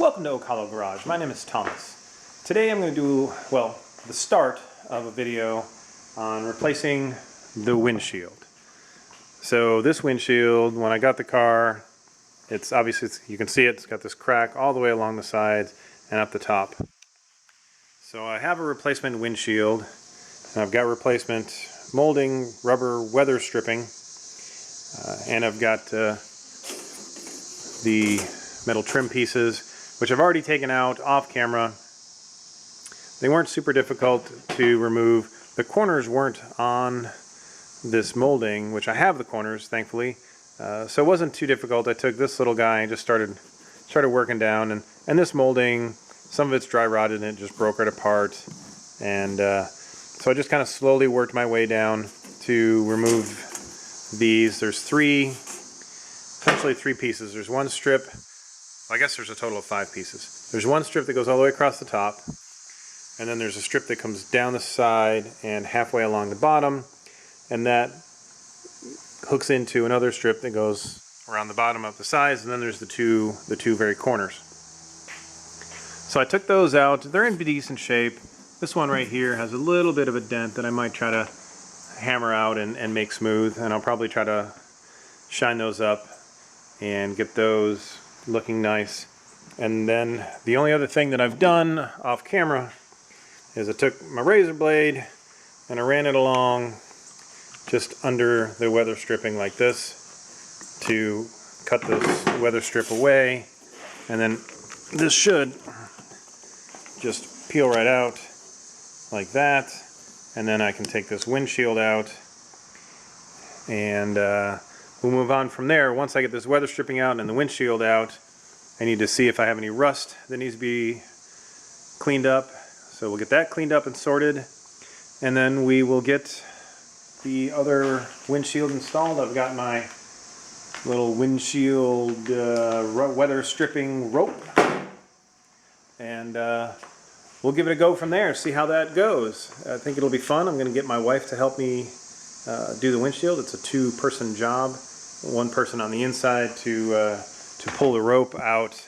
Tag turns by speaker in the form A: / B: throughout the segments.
A: Welcome to Oak Hollow Garage. My name is Thomas. Today I'm going to do, well, the start of a video on replacing the windshield. So this windshield, when I got the car, it's obviously, you can see it's got this crack all the way along the sides and up the top. So I have a replacement windshield, and I've got replacement molding, rubber weather stripping, and I've got the metal trim pieces, which I've already taken out off camera. They weren't super difficult to remove. The corners weren't on this molding, which I have the corners, thankfully. So it wasn't too difficult. I took this little guy and just started working down. And this molding, some of it's dry rotted and it just broke right apart. And so I just kind of slowly worked my way down to remove these. There's essentially three pieces. There's one strip. I guess there's a total of 5 pieces. There's one strip that goes all the way across the top, and then there's a strip that comes down the side and halfway along the bottom, and that hooks into another strip that goes around the bottom of the sides, and then there's the two very corners. So I took those out. They're in decent shape. This one right here has a little bit of a dent that I might try to hammer out and make smooth, and I'll probably try to shine those up and get those looking nice. And then the only other thing that I've done off camera is I took my razor blade and I ran it along just under the weather stripping like this to cut this weather strip away, and then this should just peel right out like that, and then I can take this windshield out and we'll move on from there. Once I get this weather stripping out and the windshield out, I need to see if I have any rust that needs to be cleaned up. So we'll get that cleaned up and sorted, and then we will get the other windshield installed. I've got my little windshield weather stripping rope, and we'll give it a go from there, see how that goes. I think it'll be fun. I'm going to get my wife to help me do the windshield. It's a 2-person job. One person on the inside to pull the rope out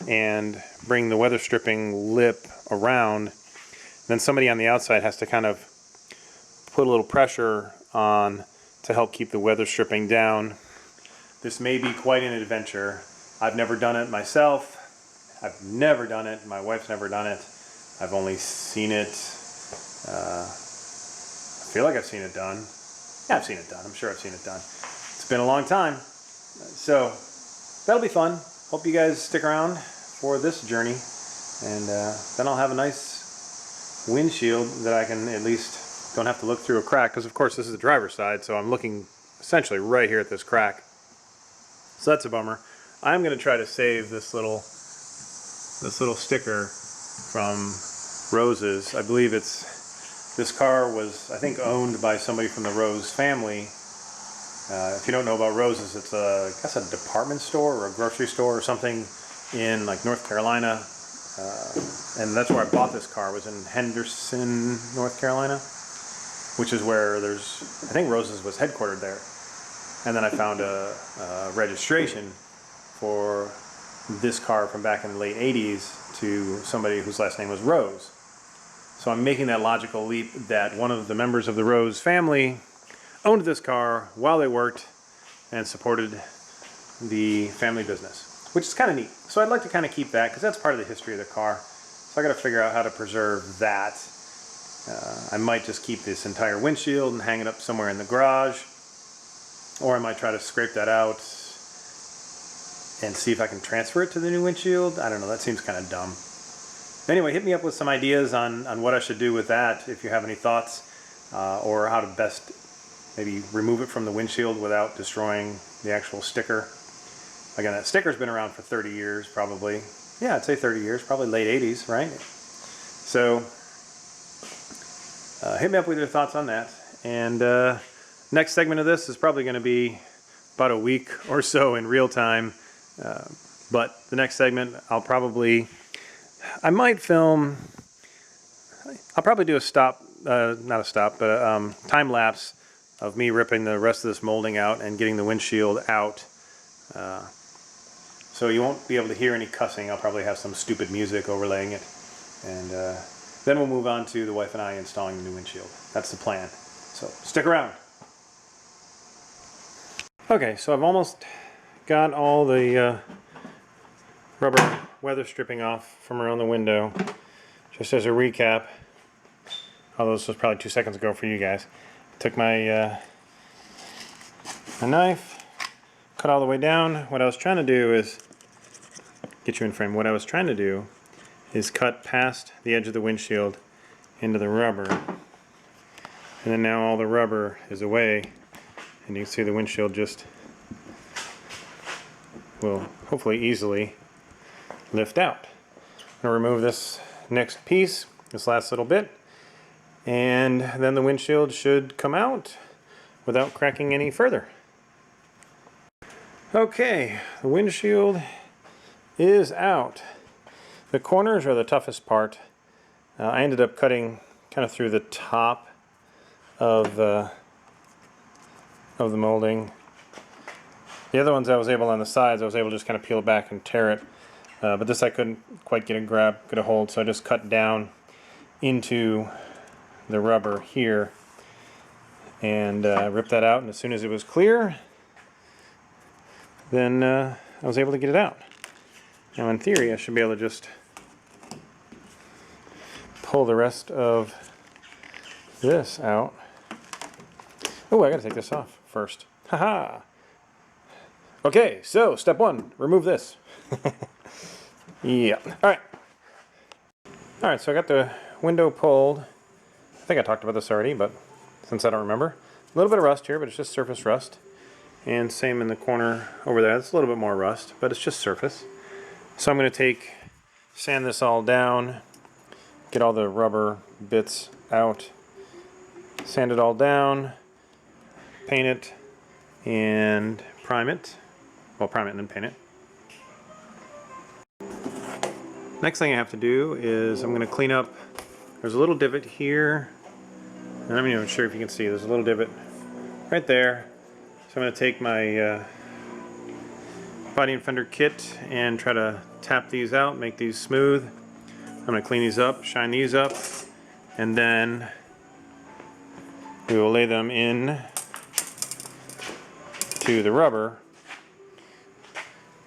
A: and bring the weather stripping lip around. Then somebody on the outside has to kind of put a little pressure on to help keep the weather stripping down. This may be quite an adventure. I've never done it myself. I've never done it. My wife's never done it. I've only seen it. I feel like I've seen it done. Yeah, I've seen it done. I'm sure I've seen it done. It's been a long time. So that'll be fun. Hope you guys stick around for this journey. And then I'll have a nice windshield that I can at least don't have to look through a crack. Because of course this is the driver's side, so I'm looking essentially right here at this crack. So that's a bummer. I'm going to try to save this little sticker from Rose's. I believe this car was, I think, owned by somebody from the Rose family. If you don't know about Rose's, it's I guess a department store or a grocery store or something in like North Carolina. And that's where I bought this car, was in Henderson, North Carolina, which is where I think Rose's was headquartered there. And then I found a registration for this car from back in the late 80s to somebody whose last name was Rose. So I'm making that logical leap that one of the members of the Rose family owned this car while they worked and supported the family business, which is kind of neat. So I'd like to kind of keep that because that's part of the history of the car. So I got to figure out how to preserve that. I might just keep this entire windshield and hang it up somewhere in the garage, or I might try to scrape that out and see if I can transfer it to the new windshield. I don't know, that seems kind of dumb. Anyway, hit me up with some ideas on what I should do with that if you have any thoughts, or how to best maybe remove it from the windshield without destroying the actual sticker. Again, that sticker's been around for 30 years probably. Yeah, I'd say 30 years, probably late 80s, right? So hit me up with your thoughts on that. And next segment of this is probably going to be about a week or so in real time. But the next segment, I'll probably do a stop, not a stop, but a time lapse of me ripping the rest of this molding out and getting the windshield out. So so you won't be able to hear any cussing. I'll probably have some stupid music overlaying it. And then we'll move on to the wife and I installing the new windshield. That's the plan. So stick around. Okay, so I've almost got all the rubber weather stripping off from around the window. Just as a recap, although this was probably 2 seconds ago for you guys, took my my knife, cut all the way down. What I was trying to do is get you in frame. What I was trying to do is cut past the edge of the windshield into the rubber, and then now all the rubber is away, and you can see the windshield just will hopefully easily lift out. I'm going to remove this next piece, this last little bit, and then the windshield should come out without cracking any further. Okay, the windshield is out. The corners are the toughest part. I ended up cutting kind of through the top of the molding. The other ones I was able on the sides, I was able to just kind of peel it back and tear it. But this I couldn't quite get a hold, so I just cut down into the rubber here and ripped that out, and as soon as it was clear, then I was able to get it out. Now in theory I should be able to just pull the rest of this out. Oh, I gotta take this off first. Haha! Okay, so step one, remove this. Yeah. Alright, so I got the window pulled. I think I talked about this already, but since I don't remember. A little bit of rust here, but it's just surface rust. And same in the corner over there. It's a little bit more rust, but it's just surface. So I'm going to sand this all down, get all the rubber bits out, sand it all down, paint it, and prime it. Well, prime it and then paint it. Next thing I have to do is I'm going to clean up. There's a little divot here, and I'm not even sure if you can see. There's a little divot right there. So I'm going to take my body and fender kit and try to tap these out, make these smooth. I'm going to clean these up, shine these up, and then we will lay them in to the rubber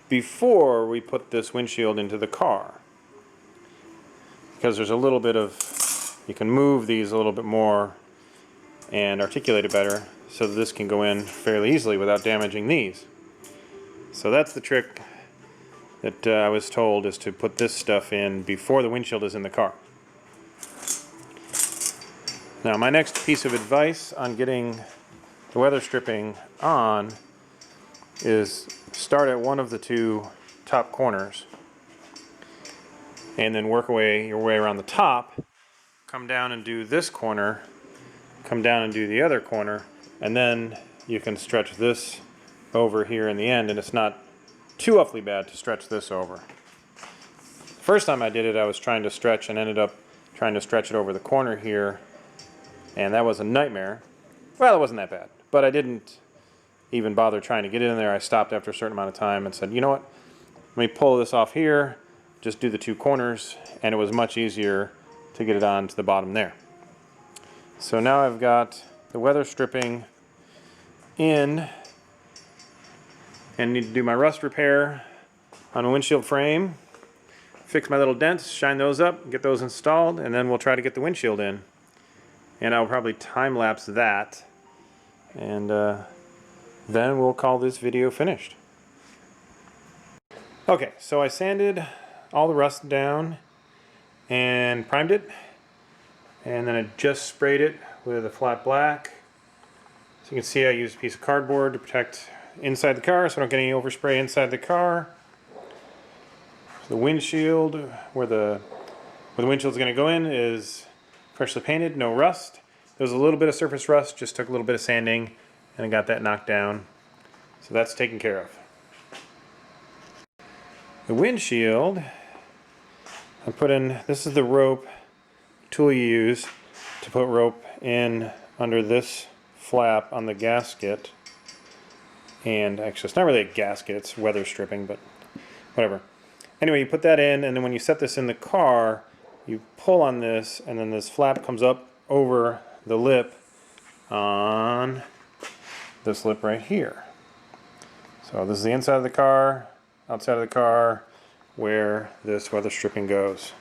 A: before we put this windshield into the car. Because there's a little bit of, you can move these a little bit more and articulate it better so that this can go in fairly easily without damaging these. So that's the trick that I was told, is to put this stuff in before the windshield is in the car. Now my next piece of advice on getting the weather stripping on is start at one of the two top corners and then work your way around the top, come down and do this corner, come down and do the other corner, and then you can stretch this over here in the end, and it's not too awfully bad to stretch this over. First time I did it, I was trying to stretch and ended up trying to stretch it over the corner here, and that was a nightmare. Well, it wasn't that bad, but I didn't even bother trying to get it in there. I stopped after a certain amount of time and said, you know what, let me pull this off here, just do the two corners, and it was much easier to get it on to the bottom there. So now I've got the weather stripping in, and need to do my rust repair on a windshield frame, fix my little dents, shine those up, get those installed, and then we'll try to get the windshield in. And I'll probably time lapse that, and then we'll call this video finished. Okay, so I sanded all the rust down and primed it, and then I just sprayed it with a flat black. So you can see I used a piece of cardboard to protect inside the car so I don't get any overspray inside the car. So the windshield, where the windshield's going to go in, is freshly painted, no rust. There was a little bit of surface rust, just took a little bit of sanding and I got that knocked down. So that's taken care of. The windshield, I put in, this is the rope tool you use to put rope in under this flap on the gasket. And actually it's not really a gasket, it's weather stripping, but whatever. Anyway, you put that in, and then when you set this in the car, you pull on this, and then this flap comes up over the lip on this lip right here. So this is the inside of the car, outside of the car, where this weather stripping goes.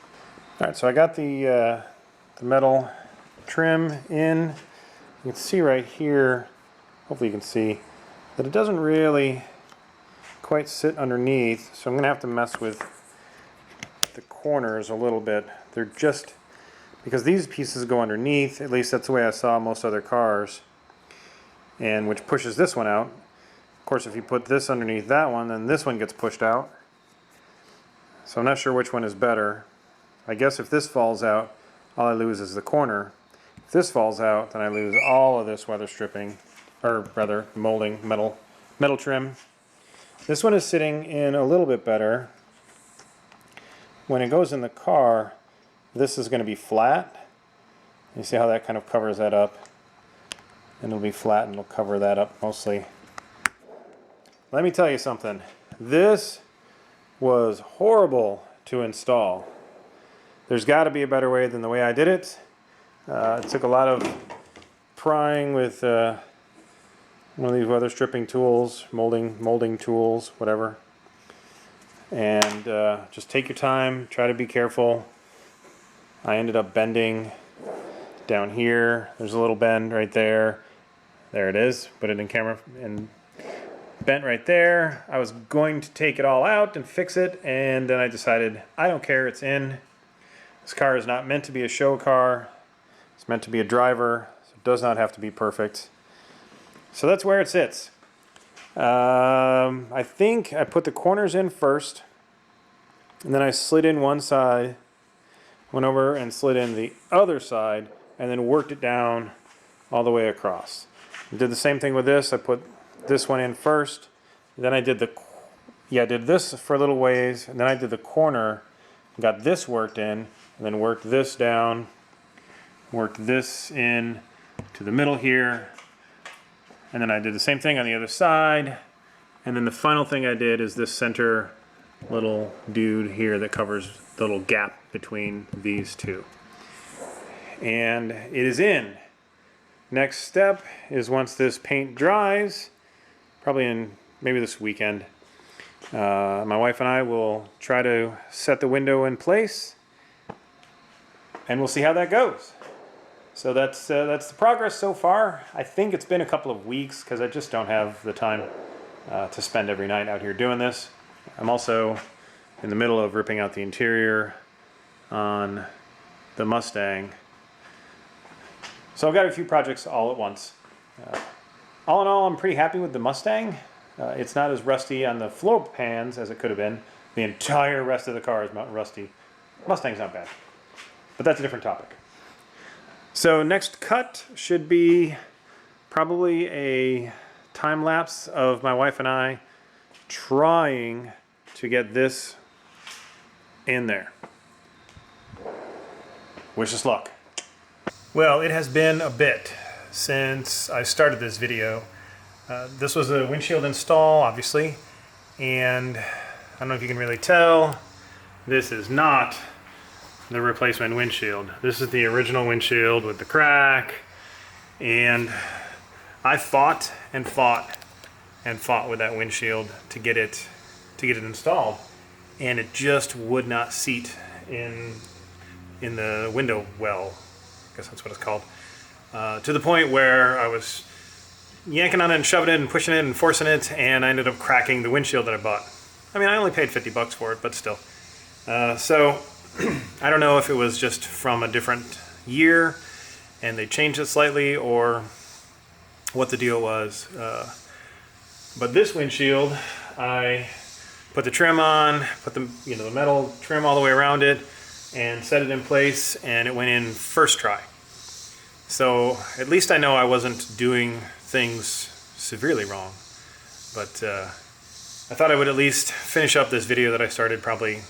A: All right, so I got the metal trim in. You can see right here, hopefully you can see, that it doesn't really quite sit underneath, so I'm going to have to mess with the corners a little bit. They're just, because these pieces go underneath, at least that's the way I saw most other cars, and which pushes this one out. Of course, if you put this underneath that one, then this one gets pushed out. So I'm not sure which one is better. I guess if this falls out, all I lose is the corner. If this falls out, then I lose all of this weather stripping, or rather molding, metal trim. This one is sitting in a little bit better. When it goes in the car, this is going to be flat. You see how that kind of covers that up? And it'll be flat and it'll cover that up mostly. Let me tell you something. This was horrible to install. There's got to be a better way than the way I did it. It took a lot of prying with one of these weather stripping tools, molding tools, whatever. And just take your time, try to be careful. I ended up bending down here. There's a little bend right there. There it is. Put it in camera and bent right there. I was going to take it all out and fix it, and then I decided I don't care, it's in. This car is not meant to be a show car. It's meant to be a driver, so it does not have to be perfect. So that's where it sits. I think I put the corners in first, and then I slid in one side, went over and slid in the other side, and then worked it down all the way across. I did the same thing with this. I put this one in first, then I did did this for a little ways, and then I did the corner, got this worked in, and then worked this down, worked this in to the middle here, and then I did the same thing on the other side, and then the final thing I did is this center little dude here that covers the little gap between these two. And it is in. Next step is once this paint dries, probably in maybe this weekend, my wife and I will try to set the window in place, and we'll see how that goes. So that's the progress so far. I think it's been a couple of weeks because I just don't have the time to spend every night out here doing this. I'm also in the middle of ripping out the interior on the Mustang. So I've got a few projects all at once. All in all, I'm pretty happy with the Mustang. It's not as rusty on the floor pans as it could have been. The entire rest of the car is not rusty. Mustang's not bad, but that's a different topic. So next cut should be probably a time lapse of my wife and I trying to get this in there. Wish us luck. Well, it has been a bit since I started this video. This was a windshield install, obviously, and I don't know if you can really tell, this is not the replacement windshield. This is the original windshield with the crack, and I fought and fought and fought with that windshield to get it installed, and it just would not seat in the window well. I guess that's what it's called. To the point where I was yanking on it and shoving it and pushing it and forcing it, and I ended up cracking the windshield that I bought. I mean, I only paid $50 for it, but still. So I don't know if it was just from a different year and they changed it slightly, or what the deal was. But this windshield, I put the trim on, put the the metal trim all the way around it, and set it in place, and it went in first try. So at least I know I wasn't doing things severely wrong. But I thought I would at least finish up this video that I started probably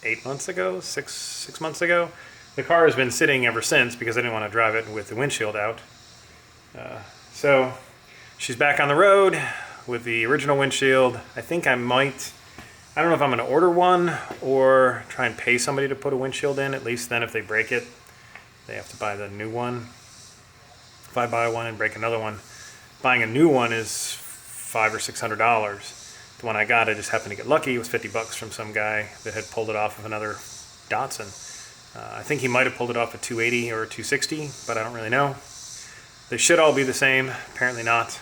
A: 8 months ago, six months ago. The car has been sitting ever since because I didn't want to drive it with the windshield out. So she's back on the road with the original windshield. I think I might I don't know if I'm going to order one or try and pay somebody to put a windshield in. At least then if they break it, they have to buy the new one. If I buy one and break another one, buying a new one is $500 or $600. The one I got, I just happened to get lucky. It was 50 bucks from some guy that had pulled it off of another Datsun. I think he might have pulled it off a 280 or a 260, but I don't really know. They should all be the same. Apparently not.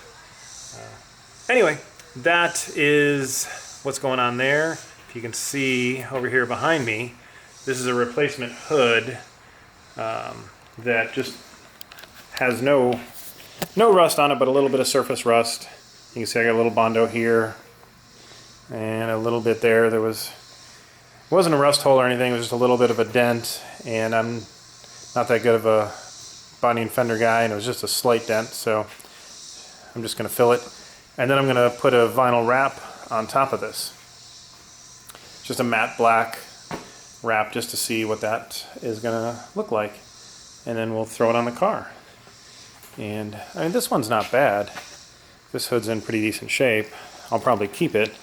A: Anyway, that is what's going on there. If you can see over here behind me, this is a replacement hood that just has no rust on it, but a little bit of surface rust. You can see I got a little Bondo here and a little bit there. It wasn't a rust hole or anything, it was just a little bit of a dent, and I'm not that good of a body and fender guy, and it was just a slight dent, so I'm just going to fill it. And then I'm going to put a vinyl wrap on top of this. Just a matte black wrap just to see what that is going to look like. And then we'll throw it on the car. And I mean, this one's not bad. This hood's in pretty decent shape. I'll probably keep it,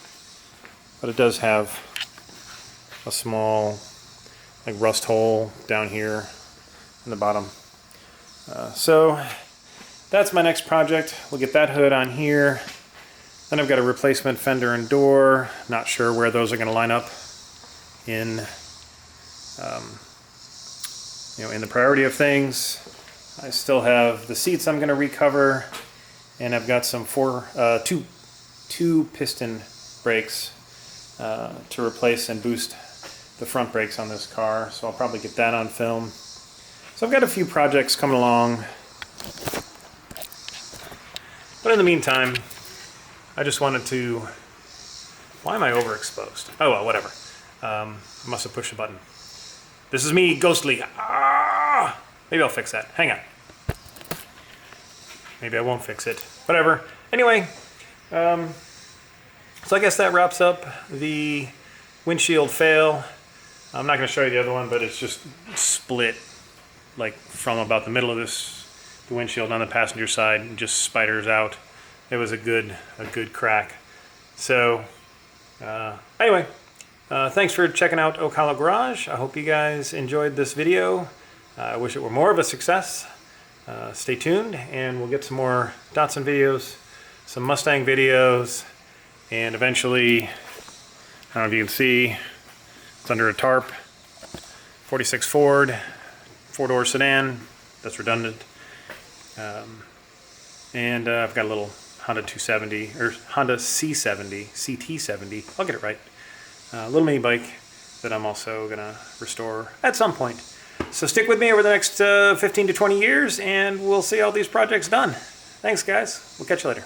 A: but it does have a small like rust hole down here in the bottom. So that's my next project. We'll get that hood on here. Then I've got a replacement fender and door. Not sure where those are going to line up in in the priority of things. I still have the seats I'm going to recover, and I've got some two piston brakes to replace and boost the front brakes on this car, so I'll probably get that on film. So I've got a few projects coming along, but in the meantime, I just wanted to... Why am I overexposed? Oh well, whatever. I must have pushed a button. This is me, Ghostly. Ah! Maybe I'll fix that. Hang on. Maybe I won't fix it. Whatever. Anyway, so I guess that wraps up the windshield fail. I'm not going to show you the other one, but it's just split like from about the middle of the windshield on the passenger side and just spiders out. It was a good crack. So anyway, thanks for checking out Ocala Garage. I hope you guys enjoyed this video. I wish it were more of a success. Stay tuned, and we'll get some more Datsun videos, some Mustang videos, and eventually, I don't know if you can see, it's under a tarp, 46 Ford, 4-door sedan, that's redundant. And I've got a little Honda 270, or Honda C70, CT70, I'll get it right. A little mini bike that I'm also gonna restore at some point. So stick with me over the next 15 to 20 years, and we'll see all these projects done. Thanks, guys. We'll catch you later.